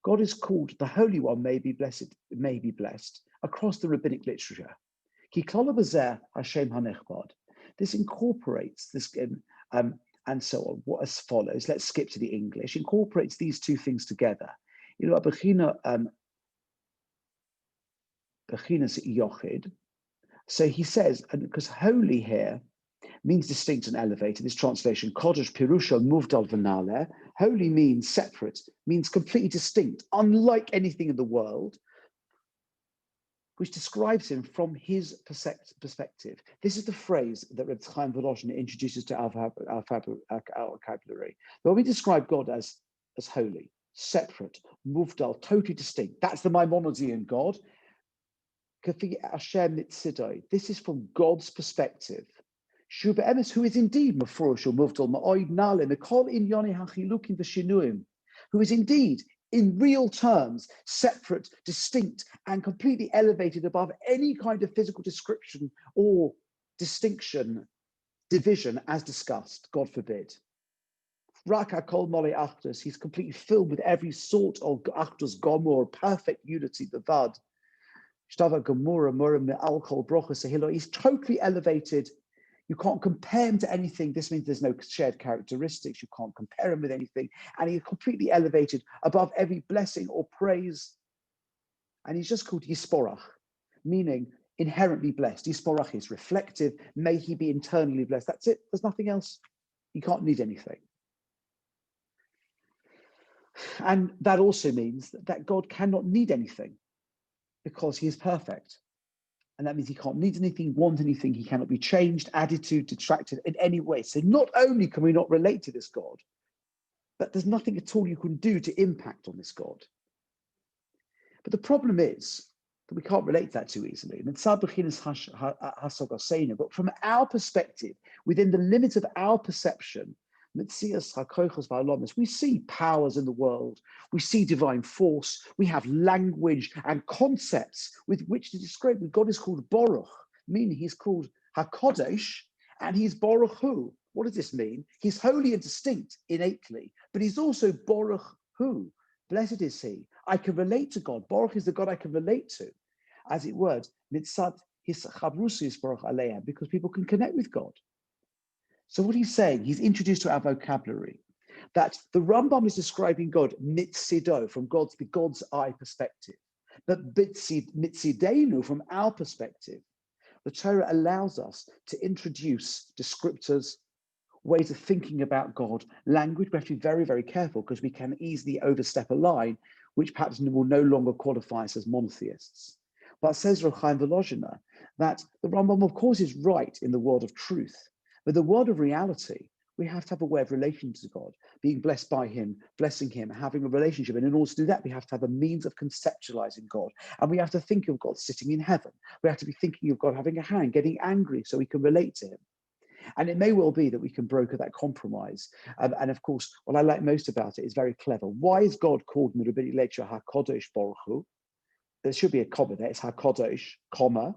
God is called the Holy One, may be blessed, across the rabbinic literature. This incorporates this, and so on, what as follows. Let's skip to the English. Incorporates these two things together. So he says, and because holy here means distinct and elevated, this translation, Kodesh Pirusha Muvdal Vanale, holy means separate, means completely distinct, unlike anything in the world, which describes him from his perspective. This is the phrase that Reb Chaim Volozhiner introduces to our vocabulary. When we describe God as holy, separate, muvdal, totally distinct, that's the Maimonidean God. This is from God's perspective. Who is indeed mafurish or muvdal, ma'oid nale, mikol inyoni hachilukim v'shinuim, who is indeed, in real terms, separate, distinct, and completely elevated above any kind of physical description or distinction, division, as discussed, God forbid. Raka kol mole achdus, he's completely filled with every sort of achdus gomor, perfect unity, the vad. Shtava gemura mura me'al kol brochus ahilo, he's totally elevated. You can't compare him to anything. This means there's no shared characteristics. You can't compare him with anything. And he's completely elevated above every blessing or praise. And he's just called Yisporach, meaning inherently blessed. Yisporach is reflective. May he be internally blessed. That's it. There's nothing else. You can't need anything. And that also means that God cannot need anything because he is perfect. And that means he can't need anything, want anything. He cannot be changed, added to, detracted in any way. So not only can we not relate to this God, but there's nothing at all you can do to impact on this God. But the problem is that we can't relate to that too easily. But from our perspective, within the limits of our perception, we see powers in the world, we see divine force, we have language and concepts with which to describe. God is called Baruch, meaning he's called HaKodesh, and he's Baruch Hu. What does this mean? He's holy and distinct innately, but he's also Baruch Hu. Blessed is he. I can relate to God. Baruch is the God I can relate to. As it were, mitzad his chabrusis Baruch Aleah, because people can connect with God. So what he's saying, he's introduced to our vocabulary that the Rambam is describing God mitzido, from the God's eye perspective, but mitzidenu, from our perspective. The Torah allows us to introduce descriptors, ways of thinking about God, language. We have to be very, very careful because we can easily overstep a line which perhaps will no longer qualify us as monotheists. But says Reb Chaim Volozhiner that the Rambam, of course, is right in the world of truth, but the world of reality, we have to have a way of relating to God, being blessed by him, blessing him, having a relationship. And in order to do that, we have to have a means of conceptualizing God. And we have to think of God sitting in heaven. We have to be thinking of God having a hand, getting angry so we can relate to him. And it may well be that we can broker that compromise. And of course, what I like most about it is very clever. Why is God called Mirubini Lecha HaKodesh Baruch Hu? There should be a comma there. It's HaKodesh, comma,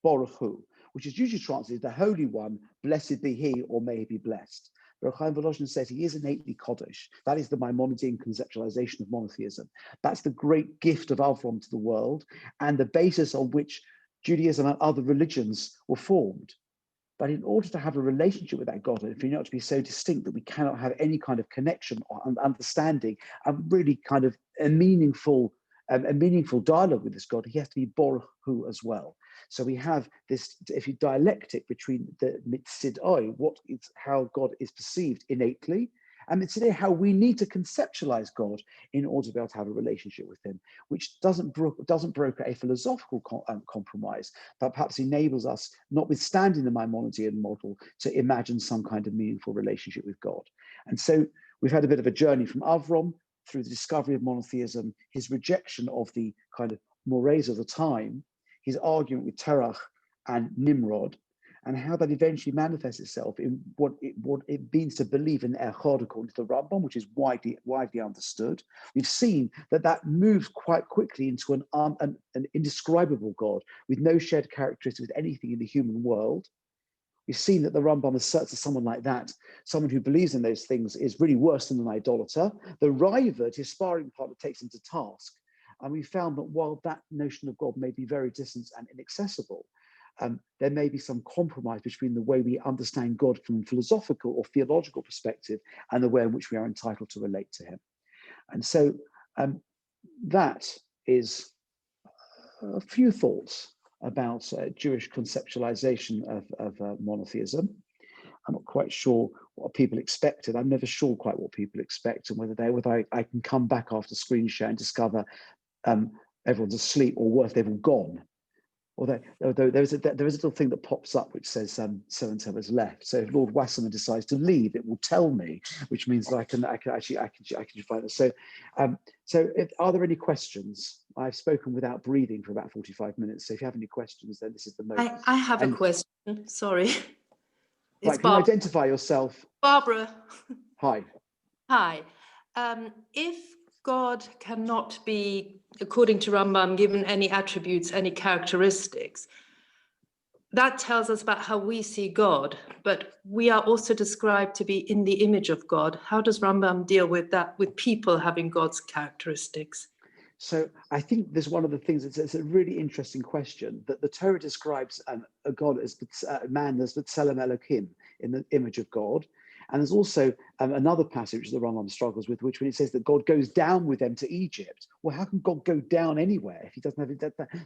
Baruch Hu, which is usually translated the Holy One, blessed be he, or may he be blessed. Baruch Chaim Volozhin says he is innately Kodesh. That is the Maimonidean conceptualization of monotheism. That's the great gift of Avram to the world and the basis on which Judaism and other religions were formed. But in order to have a relationship with that God, and for it not to be so distinct that we cannot have any kind of connection or understanding and really kind of a meaningful dialogue with this God, he has to be Baruch Hu as well. So we have this, if you dialectic between the mitzidoi, how God is perceived innately, and mitzidoi, how we need to conceptualize God in order to be able to have a relationship with him, which doesn't broker a philosophical compromise, but perhaps enables us, notwithstanding the Maimonidean model, to imagine some kind of meaningful relationship with God. And so we've had a bit of a journey from Avram through the discovery of monotheism, his rejection of the kind of mores of the time, his argument with Terach and Nimrod, and how that eventually manifests itself in what it means to believe in Echad according to the Rambam, which is widely understood. We've seen that moves quite quickly into an indescribable God with no shared characteristics with anything in the human world. We've seen that the Rambam asserts that someone like that, someone who believes in those things, is really worse than an idolater. The Raavad, his sparring partner, takes him to task. And we found that while that notion of God may be very distant and inaccessible, there may be some compromise between the way we understand God from a philosophical or theological perspective and the way in which we are entitled to relate to him. And so that is a few thoughts about Jewish conceptualization of monotheism. I'm not quite sure what people expected. I'm never sure quite what people expect and whether I can come back after screen share and discover everyone's asleep, or worse, they've all gone. Although there is a little thing that pops up which says so-and-so has left. So if Lord Wasserman decides to leave, it will tell me, which means that I can find it. So are there any questions? I've spoken without breathing for about 45 minutes. So if you have any questions, then this is the moment. I have a question. Sorry. Right, can you identify yourself? Barbara. Hi. Hi. If God cannot be, according to Rambam, given any attributes, any characteristics, that tells us about how we see God, but we are also described to be in the image of God. How does Rambam deal with that, with people having God's characteristics? So I think there's one of the things, it's a really interesting question, that the Torah describes a God as man as B'Tselem Elokim, in the image of God. And there's also another passage that the Rambam struggles with, which when it says that God goes down with them to Egypt. Well, how can God go down anywhere if he doesn't have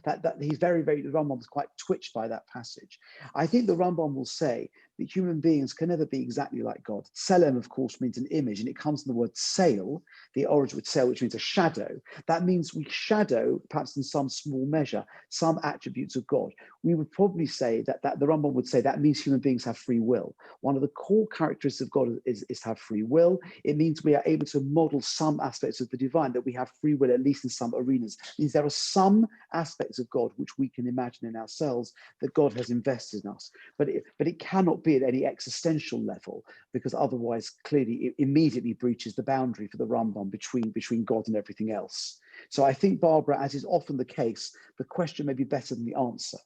that he's the Rambam's quite twitched by that passage. I think the Rambam will say that human beings can never be exactly like God. Tselem, of course, means an image, and it comes from the word sail, the origin with sail, which means a shadow. That means we shadow, perhaps in some small measure, some attributes of God. We would probably say that the Rambam would say that means human beings have free will. One of the core characteristics of God is to have free will. It means we are able to model some aspects of the divine, that we have free will, at least in some arenas. It means there are some aspects of God which we can imagine in ourselves that God has invested in us. But it cannot be at any existential level, because otherwise clearly it immediately breaches the boundary for the Rambam between God and everything else. So I think, Barbara, as is often the case, the question may be better than the answer.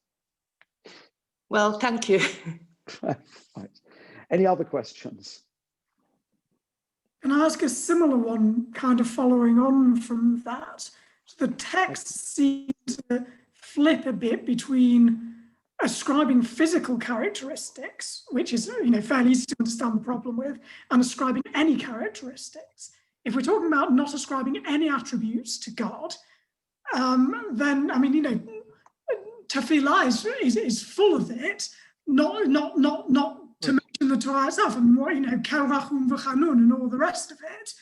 Well, thank you. Right. Any other questions? Can I ask a similar one, kind of following on from that? The text seems to flip a bit between ascribing physical characteristics, which is fairly easy to understand the problem with, and ascribing any characteristics. If we're talking about not ascribing any attributes to God, then tefillah is full of it. Not to mention the Torah itself, and kel vachum v'chanun and all the rest of it.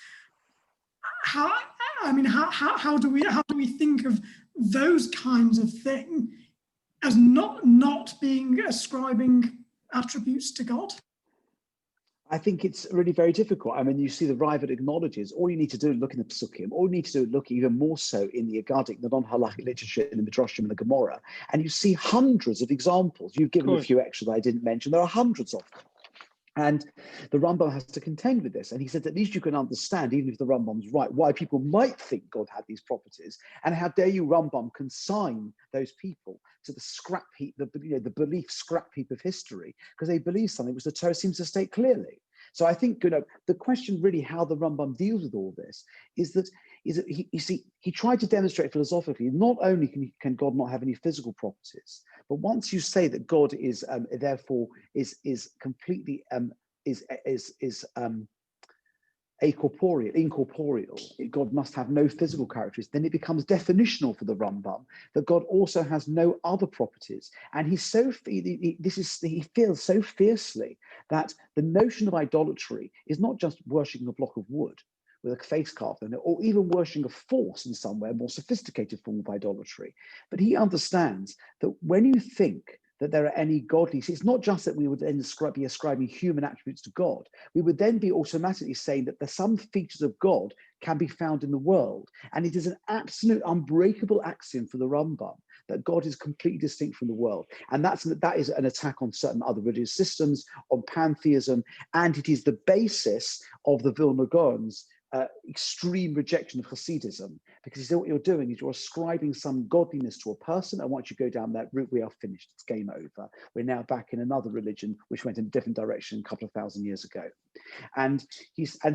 How do we think of those kinds of things as not being ascribing attributes to God? I think it's really very difficult. I mean, you see the Raavad acknowledges all you need to do is look in the Psukim, all you need to do is look even more so in the Agadic, the non-halachic literature, in the Midrashim and the Gemara, and you see hundreds of examples. You've given a few extra that I didn't mention. There are hundreds of them. And the Rambam has to contend with this. And he said, at least you can understand, even if the Rambam's right, why people might think God had these properties. And how dare you, Rambam, consign those people to the scrap heap, the belief scrap heap of history, because they believe something which the Torah seems to state clearly. So I think, the question really how the Rambam deals with all this is that he tried to demonstrate philosophically, not only can God not have any physical properties, but once you say that God is therefore is completely incorporeal, God must have no physical characteristics, then it becomes definitional for the Rambam that God also has no other properties. And he feels so fiercely that the notion of idolatry is not just worshipping a block of wood with a face carved on it, or even worshipping a force in some way, a more sophisticated form of idolatry. But he understands that when you think that there are any godly, it's not just that we would then be ascribing human attributes to God. We would then be automatically saying that there's some features of God can be found in the world. And it is an absolute unbreakable axiom for the Rambam that God is completely distinct from the world. And that is an attack on certain other religious systems, on pantheism, and it is the basis of the Vilna Gaon's extreme rejection of Hasidism, because he said what you're doing is you're ascribing some godliness to a person, and once you go down that route, we are finished. It's game over. We're now back in another religion which went in a different direction a couple of thousand years ago. And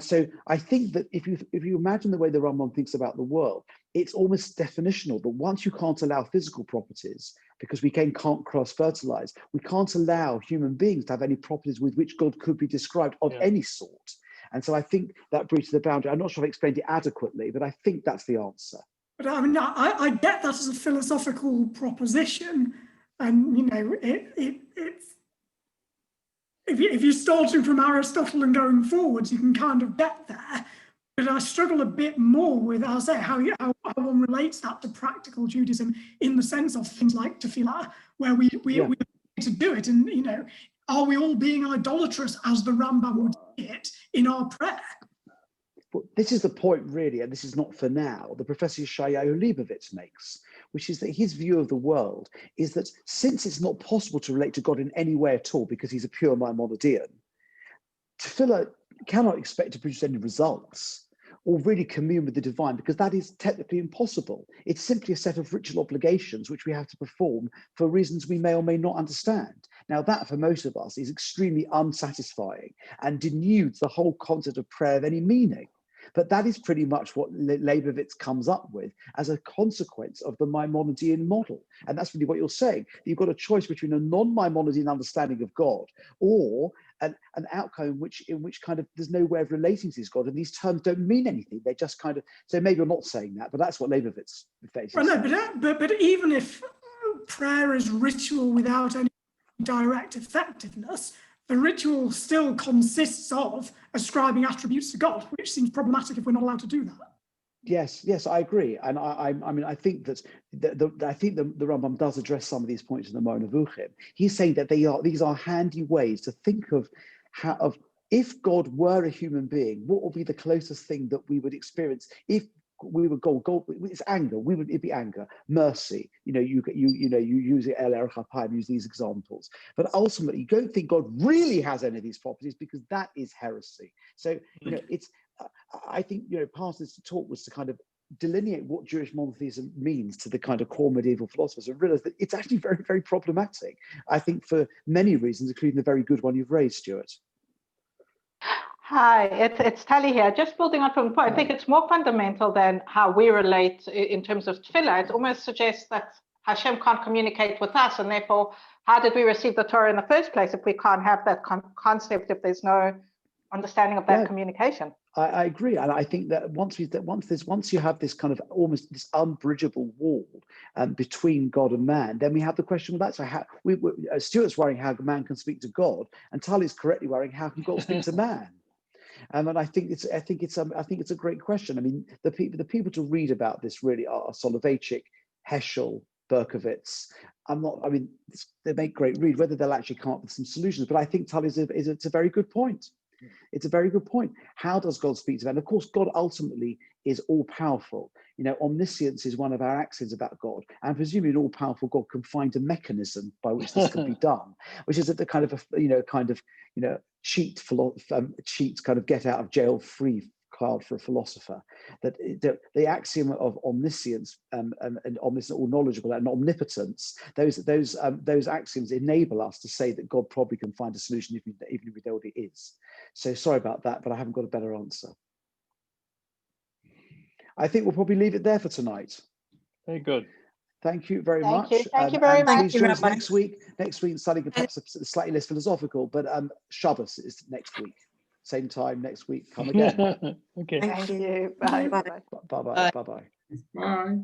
so I think that if you imagine the way the Rambam thinks about the world, it's almost definitional that once you can't allow physical properties, because we can't cross-fertilize, we can't allow human beings to have any properties with which God could be described of any sort. And so I think that breaches the boundary. I'm not sure I've explained it adequately, but I think that's the answer. But I mean, I get that as a philosophical proposition, and it's if you're starting from Aristotle and going forwards, you can kind of get there. But I struggle a bit more with, I'll say, how one relates that to practical Judaism in the sense of things like tefillah, where we to do it, and are we all being idolatrous as the Rambam would see it in our prayer? But this is the point, really, and this is not for now, the Professor Yeshayahu Leibovitz makes, which is that his view of the world is that since it's not possible to relate to God in any way at all because he's a pure Maimonidean, tefillah cannot expect to produce any results or really commune with the divine, because that is technically impossible. It's simply a set of ritual obligations which we have to perform for reasons we may or may not understand. Now, that for most of us is extremely unsatisfying and denudes the whole concept of prayer of any meaning. But that is pretty much what Leibovitz comes up with as a consequence of the Maimonidean model. And that's really what you're saying. You've got a choice between a non-Maimonidean understanding of God or an outcome in which kind of there's no way of relating to this God, and these terms don't mean anything. They just kind of, so maybe you're not saying that, but that's what Leibovitz faces. Well, no, but even if prayer is ritual without any direct effectiveness, the ritual still consists of ascribing attributes to God, which seems problematic if we're not allowed to do that. Yes, I agree, and I mean I think that the Rambam does address some of these points in the Moreh Nevuchim. He's saying that these are handy ways to think of if God were a human being, what would be the closest thing that we would experience if we would go? It's anger. It'd be anger, mercy. You use it El Erech HaPayim, use these examples, but ultimately you don't think God really has any of these properties, because that is heresy. So it's. I think part of this talk was to kind of delineate what Jewish monotheism means to the kind of core medieval philosophers, and realize that it's actually very, very problematic. I think for many reasons, including the very good one you've raised, Stuart. Hi, it's Tali here. Just building on from the point, I think it's more fundamental than how we relate in terms of tefillah. It almost suggests that Hashem can't communicate with us, and therefore, how did we receive the Torah in the first place if we can't have that concept, if there's no understanding of that communication? I agree, and I think that once you have this kind of almost this unbridgeable wall between God and man, then we have the question: well, that's how Stuart's worrying how man can speak to God, and Tully's correctly worrying how can God speak to man. And I think it's a great question. I mean, the people to read about this really are Soloveitchik, Heschel, Berkowitz. I mean, they make great read. Whether they'll actually come up with some solutions, but I think Tully's it's a very good point. It's a very good point. How does God speak to man? Of course, God ultimately is all powerful. You know, omniscience is one of our axioms about God, and presumably an all powerful God can find a mechanism by which this can be done, which is at the kind of cheat kind of get out of jail free card for a philosopher. That the axiom of omniscience and omniscient, all knowledgeable, and omnipotence, those axioms enable us to say that God probably can find a solution even if we know what it is. So sorry about that, but I haven't got a better answer. I think we'll probably leave it there for tonight. Very good. Thank you very Thank much. you. Thank you very much. Please join us Rabbi. next week. Next week, studying perhaps slightly less philosophical, but Shabbos is next week. Same time next week. Come again. Okay. Thank Thank you. you. Bye. Bye. Bye. Bye-bye. Bye-bye. Bye.